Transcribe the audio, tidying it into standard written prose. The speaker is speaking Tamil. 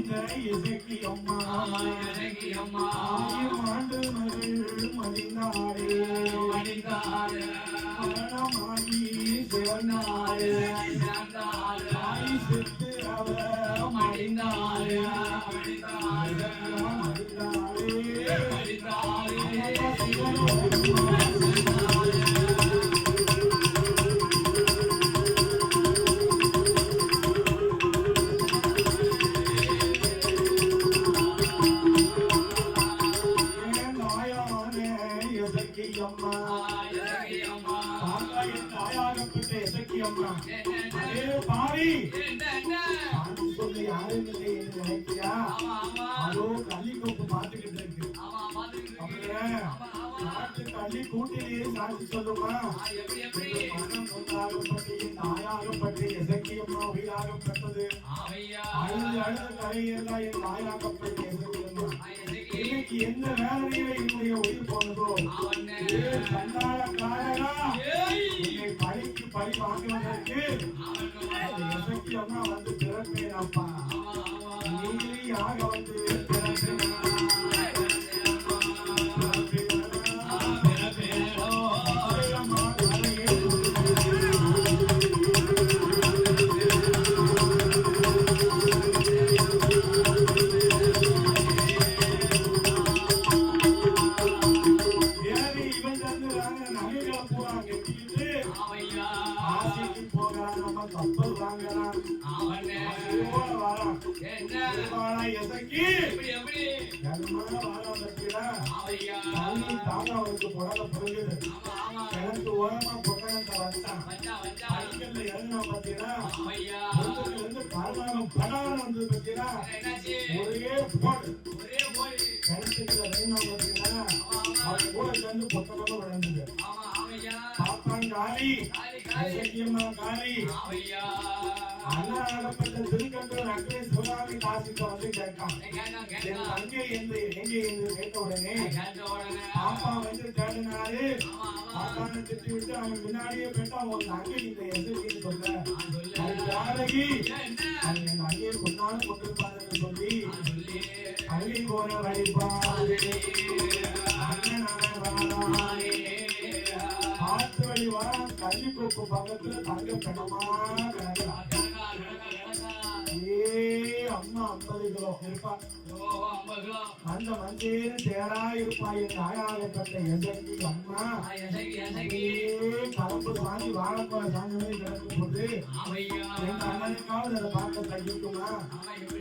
இசக்கியம்மா ஆண்டு மகள் மடிந்தாடு மரணமாகி சிவனாடு தாய் செத்து அவ மடிந்தாடு பாவி சொல்லி யாரும் இல்லை என்று நினைக்கியா அதோ கள்ளிக்கோப்பு பார்த்துக்கிட்டு இருக்கு கள்ளி கூட்டிலேயே சாட்சி சொல்லுமா மனம் ஒன்றாகப்பட்டு என் தாயாகப்பட்டு எசக்கியம்மா உயிராகப்பட்டது அழுது அழுத கரையெல்லாம் என் தாயாகப்பட்டு எசக்கியம்மா இன்னைக்கு எந்த வேதனையில என்னுடைய உயிர் போனதோ சண்டாள காரரா என்னை பழிக்கு பழி வாங்குவதற்கு எசக்கியம்மா வந்து பிறப்பேனப்பா நீயாக வந்து பிறப்பேன் கப்பல் வாங்கலாம் அவனுக்கு புடல புரிஞ்சுது எனக்கு ஓரமா பொட்டணத்தை வந்தான் இறங்கினா பாத்தீங்கன்னா காரணம் படாரம் வந்தது பாத்தீங்கன்னா ஒரே போடு கிணத்துக்குள்ள வேணா பாத்தீங்கன்னா அவன் கூட சேர்ந்து பொட்டணமும் விளைஞ்சது பாப்பான் காரி சத்தியம்மா காரி அண்ணாடப்பட்ட திருக்கண்டூர் அக்னி சிவகாமி காசிக்கு வந்து கேட்டான் என் தங்கை எங்க என்று கேட்ட உடனே பாப்பா வந்து கேட்டனாரு பாப்பானை திட்டி விட்டு அவன் முன்னாடியே போயிட்டு அவன் தங்கை இந்த எதிர்க்கு சொல்ல ஜானகி அது என் அங்கேயே கொண்டாலும் கொண்டிருப்பாருன்னு சொல்லி அள்ளி போன வழிபாடு ஆத்து வழி வர கள்ளிக்கோப்பு பக்கத்துல தங்க பெணமா அம்மா 50 கிலோ இருப்பா அந்த மஞ்சள் தேடா இருப்பா என் தாயாகப்பட்ட எசக்கி அம்மா கலப்பு சாஞ்சி வாழைப்பழ சாஞ்சி கிடக்கும் போது என் அண்ணனுக்காவது அதை பார்க்க தகிக்குமா